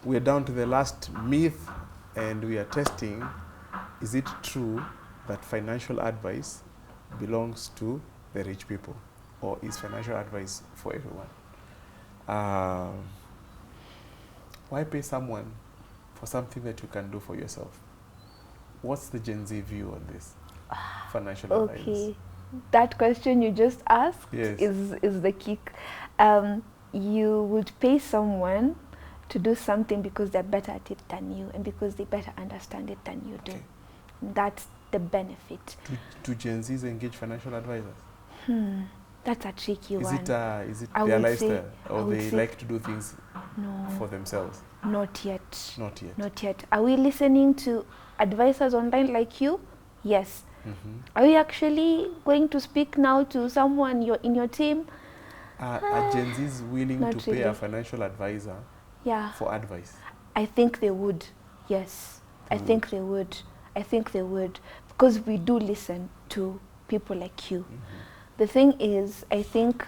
we're down to the last myth, and we are testing, is it true that financial advice belongs to the rich people, or is financial advice for everyone? Why pay someone for something that you can do for yourself? What's the Gen Z view on this? Financial advice. Okay, that question you just asked Yes. is the kick. You would pay someone to do something because they're better at it than you, and because they better understand it than you do. Okay. That's the benefit. Do Gen Zs engage financial advisors? That's a tricky Is one. it I their would lifestyle, say- I or would they say like to do things No, for themselves? not yet. Not yet. Not yet. Are we listening to advisors online like you? Yes. Mm-hmm. Are we actually going to speak now to someone in your team? Are Gen Zs willing Not to pay a really. financial advisor Yeah. for advice? I think they would. Yes. They I think they would. I think they would. Because we do listen to people like you. The thing is, I think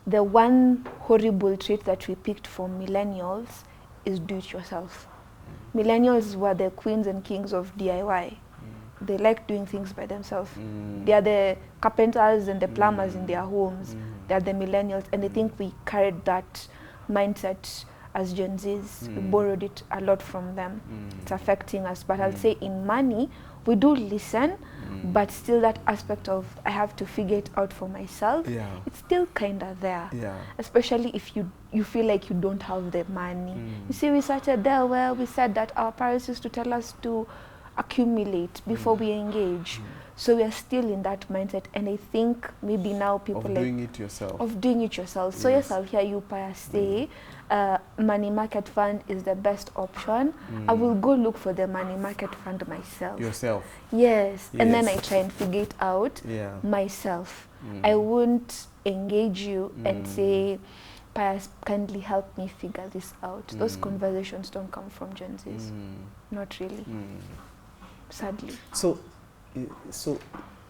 the one horrible trait that we picked from millennials is do it yourself. Millennials were the queens and kings of DIY. They like doing things by themselves. They are the carpenters and the plumbers in their homes. They are the millennials, and I think we carried that mindset as Gen Zs. We borrowed it a lot from them. It's affecting us. But I'll say in money, we do listen, but still that aspect of I have to figure it out for myself, Yeah. it's still kind of there. Yeah. Especially if you feel like you don't have the money. You see, we started there where we said that our parents used to tell us to accumulate before we engage. So we are still in that mindset, and I think maybe now people Of doing it yourself. of doing it yourself. So yes, I'll hear you Pius say money market fund is the best option. I will go look for the money market fund myself. Yourself. Yes. And then I Yes. try and figure it out Yeah. myself. I won't engage you and say, Pius, kindly help me figure this out. Those conversations don't come from Gen Zs. Not really. Sadly. So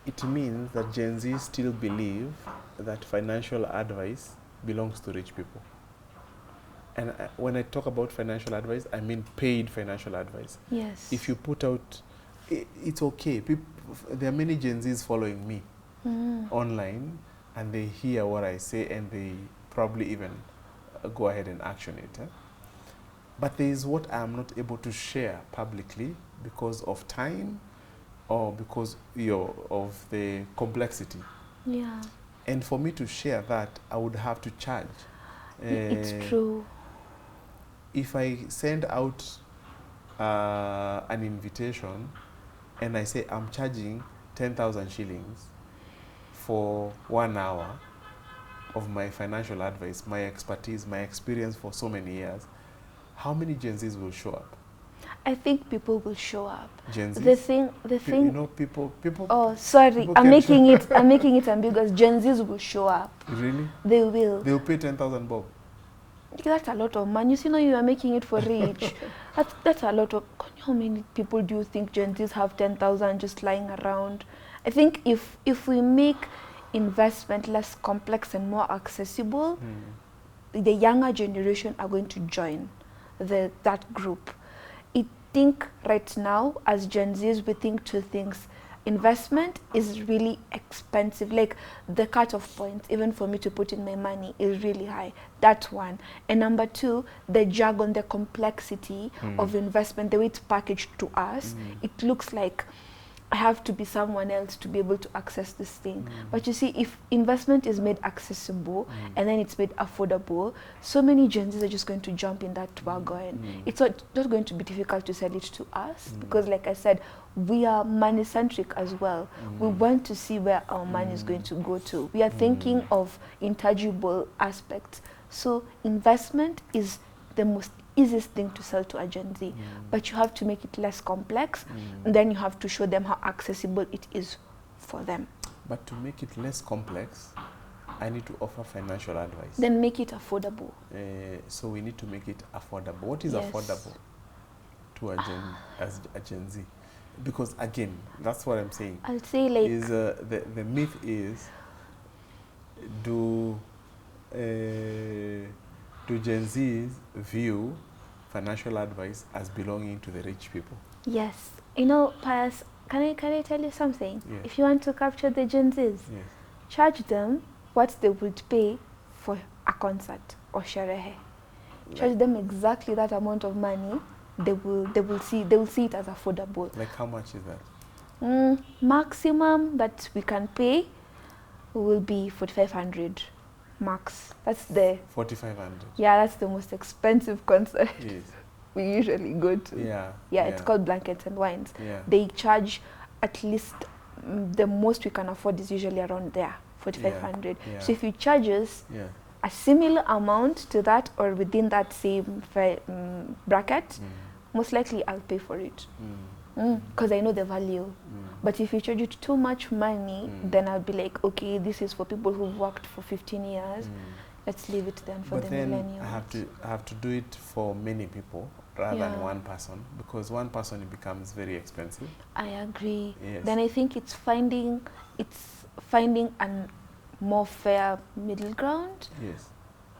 it means that Gen Z still believe that financial advice belongs to rich people. And when I talk about financial advice, I mean paid financial advice. Yes. If you put out, it's okay. There are many Gen Zs following me online, and they hear what I say, and they probably even go ahead and action it. But there is what I'm not able to share publicly because of time, or because of the complexity. Yeah. And for me to share that, I would have to charge. It's true. If I send out an invitation and I say I'm charging 10,000 shillings for 1 hour of my financial advice, my expertise, my experience for so many years, how many Gen Zs will show up? I think people will show up. Gen Zs? The thing. You know, people. Oh, sorry. people I'm can making it. I'm making it ambiguous. Gen Zs will show up. Really? They will. They'll pay 10,000 bob. That's a lot of money. You see, now you are making it for rich. That's a lot of. How many people do you think Gen Zs have 10,000 just lying around? I think if we make investment less complex and more accessible, the younger generation are going to join that group. I think right now, as Gen Zs, we think two things. Investment is really expensive. Like the cut-off point, even for me to put in my money, is really high. That's one. And number two, the jargon, the complexity of investment, the way it's packaged to us, it looks like I have to be someone else to be able to access this thing. But you see, if investment is made accessible and then it's made affordable, so many Gen Zs are just going to jump in that wagon. It's not going to be difficult to sell it to us because, like I said, we are money-centric as well. We want to see where our money is going to go to. We are thinking of intangible aspects. So investment is the most easiest thing to sell to a Gen Z, but you have to make it less complex, and then you have to show them how accessible it is for them. But to make it less complex, I need to offer financial advice. Then make it affordable. So we need to make it affordable. What is affordable to a Gen Z? Because again, that's what I'm saying. I'll say like is the myth is do Gen Z's view financial advice as belonging to the rich people. Yes. You know, Pius, can I tell you something? Yes. If you want to capture the Gen Zs, Yes. charge them what they would pay for a concert or sherehe. Charge them exactly that amount of money. They will see it as affordable. Like how much is that? Maximum that we can pay will be 4,500 max. That's the 4,500. yeah, that's the most expensive concert Yes. we usually go to. Yeah. It's called Blankets and Wines. Yeah. They charge at least the most we can afford is usually around there, 4,500. Yeah. So if you charge us Yeah. a similar amount to that or within that same bracket, most likely I'll pay for it. Because I know the value. But if you charge it too much money, then I'll be like, okay, this is for people who've worked for 15 years. Let's leave it then for but the then millennials. I have to do it for many people rather than one person, because one person it becomes very expensive. I agree. Yes. Then I think it's finding a more fair middle ground. Yes.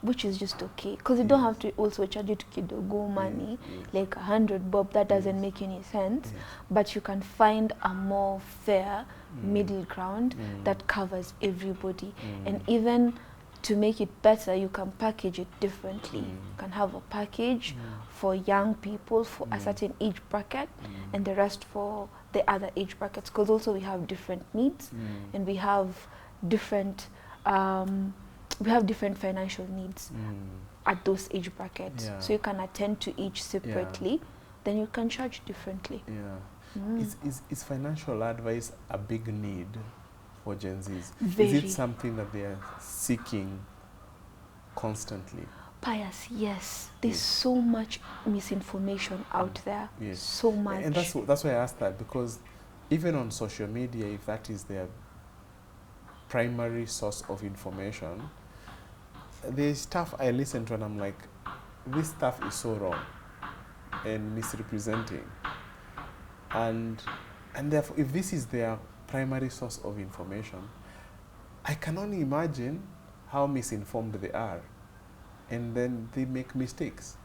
Which is just okay, because you don't have to also charge it kidogo money, like 100 bob. That doesn't make any sense. But you can find a more fair middle ground that covers everybody. And even to make it better, you can package it differently. You can have a package for young people for a certain age bracket, and the rest for the other age brackets. Because also we have different needs, and we have different financial needs at those age brackets. So you can attend to each separately, then you can charge differently. Is financial advice a big need for Gen Zs? Very. Is it something that they are seeking constantly? Pius, yes. There's so much misinformation out there. Yes. So much. And that's why I asked that, because even on social media, if that is their primary source of information, there's stuff I listen to and I'm like, this stuff is so wrong and misrepresenting. And therefore, if this is their primary source of information, I can only imagine how misinformed they are. And then they make mistakes.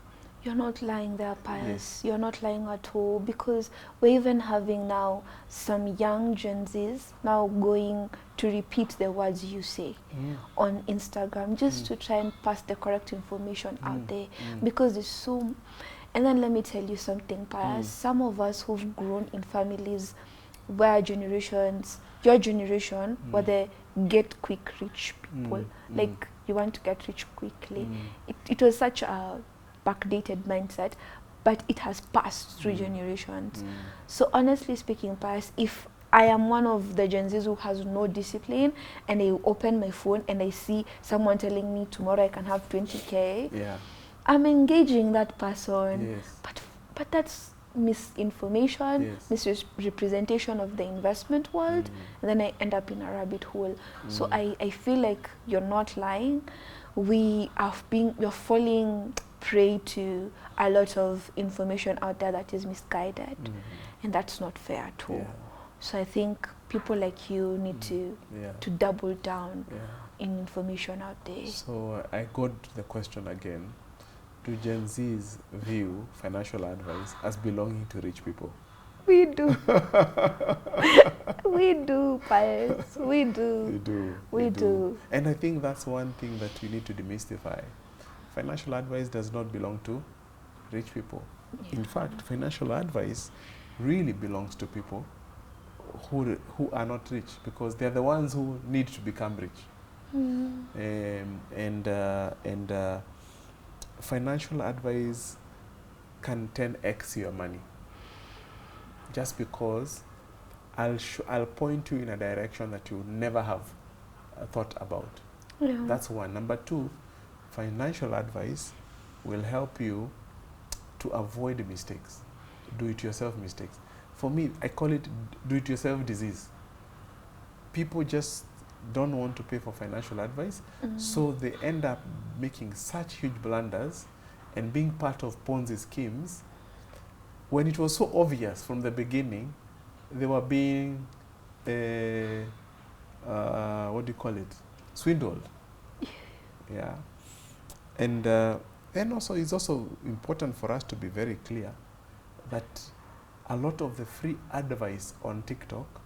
You're not lying there, Pius. Yes. You're not lying at all, because we're even having now some young Gen Zs now going to repeat the words you say on Instagram just to try and pass the correct information out there, because it's so. And then let me tell you something, Pius. Some of us who've grown in families where your generation, were the get quick rich people. Like you want to get rich quickly. It was such a backdated mindset, but it has passed through generations. So honestly speaking, Pius, if I am one of the Gen Zs who has no discipline, and I open my phone and I see someone telling me tomorrow I can have 20K, I'm engaging that person. But that's misinformation, misrepresentation of the investment world, and then I end up in a rabbit hole. So I feel like you're not lying. We're falling prey to a lot of information out there that is misguided, and that's not fair at all. So I think people like you need to double down in information out there. So I got the question again. Do Gen Zs view financial advice as belonging to rich people? We do. We do, Pius. We do. We do. And I think that's one thing that we need to demystify. Financial advice does not belong to rich people. In fact, financial advice really belongs to people who are not rich, because they're the ones who need to become rich. Financial advice can 10x your money, just because I'll point you in a direction that you never have thought about. That's one. Number two, financial advice will help you to avoid mistakes, do-it-yourself mistakes. For me, I call it do-it-yourself disease. People just don't want to pay for financial advice, so they end up making such huge blunders and being part of Ponzi schemes when it was so obvious from the beginning they were being swindled. And And also, it's also important for us to be very clear that a lot of the free advice on TikTok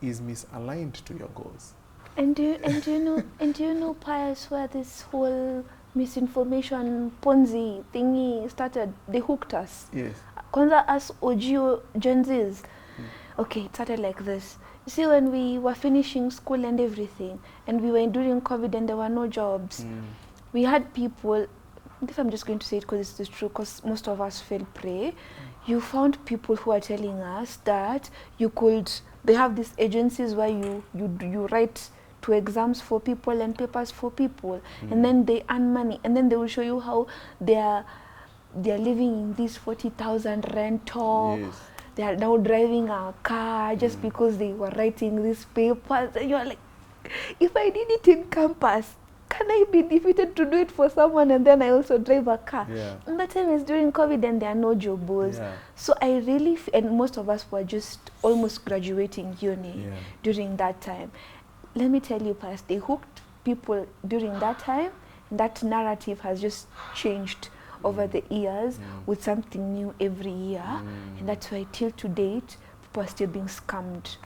is misaligned to your goals. And do you know, Pius, where this whole misinformation Ponzi thingy started? They hooked us. Yes. Kwanza us OGO Gen Zs. Okay, it started like this. You see, when we were finishing school and everything, and we were during COVID and there were no jobs, we had people, if I'm just going to say it because it's true, because most of us fell prey, you found people who are telling us that you could, they have these agencies where you write to exams for people and papers for people, and then they earn money, and then they will show you how they're living in this 40,000 rental. Yes. They are now driving a car just because they were writing these papers. And you're like, if I did it in campus, can I be defeated to do it for someone and then I also drive a car? Yeah. And that time is during COVID and there are no jobs. Yeah. So I really, and most of us were just almost graduating uni during that time. Let me tell you, Past, they hooked people during that time. And that narrative has just changed over the years with something new every year, and that's why till to date people are still being scammed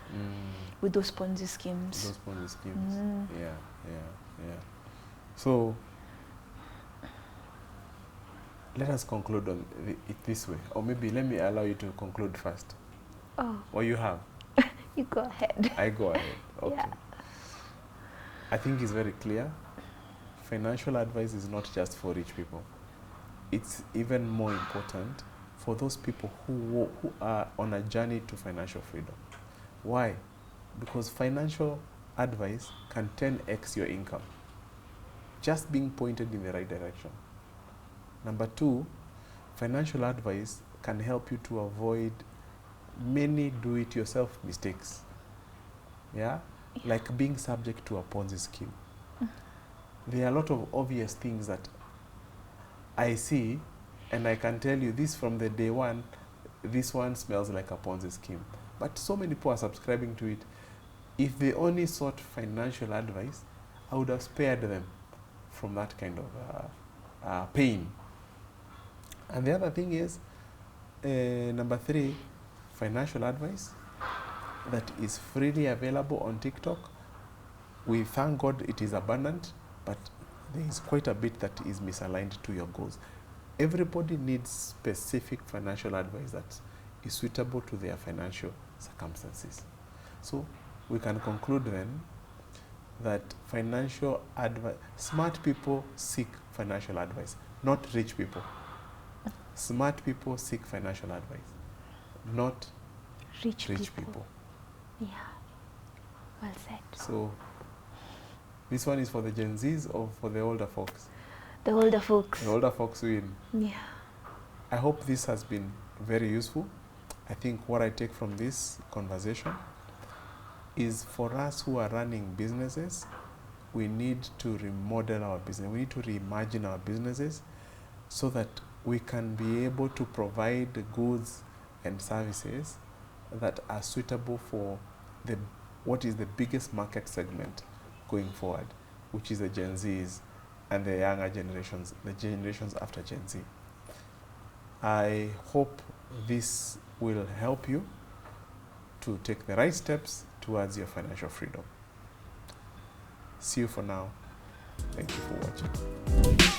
with those Ponzi schemes. Those Ponzi schemes. Yeah. So let us conclude on it this way, or maybe let me allow you to conclude first. Oh. Or you have? You go ahead. I go ahead. Okay. Yeah. I think it's very clear. Financial advice is not just for rich people. It's even more important for those people who are on a journey to financial freedom. Why? Because financial advice can 10x your income, just being pointed in the right direction. Number two, financial advice can help you to avoid many do-it-yourself mistakes. Yeah? Like being subject to a Ponzi scheme. There are a lot of obvious things that I see, and I can tell you this from the day one, this one smells like a Ponzi scheme. But so many people are subscribing to it. If they only sought financial advice, I would have spared them from that kind of pain. And the other thing is, number three, financial advice that is freely available on TikTok. We thank God it is abundant, but there is quite a bit that is misaligned to your goals. Everybody needs specific financial advice that is suitable to their financial circumstances. So we can conclude then that financial advice, smart people seek financial advice, not rich people. Smart people seek financial advice, not rich people. Yeah, well said. So this one is for the Gen Zs or for the older folks? The older folks. The older folks win. Yeah. I hope this has been very useful. I think what I take from this conversation is for us who are running businesses, we need to remodel our business. We need to reimagine our businesses so that we can be able to provide the goods and services that are suitable for what is the biggest market segment going forward, which is the Gen Zs and the younger generations, the generations after Gen Z. I hope this will help you to take the right steps towards your financial freedom. See you for now. Thank you for watching.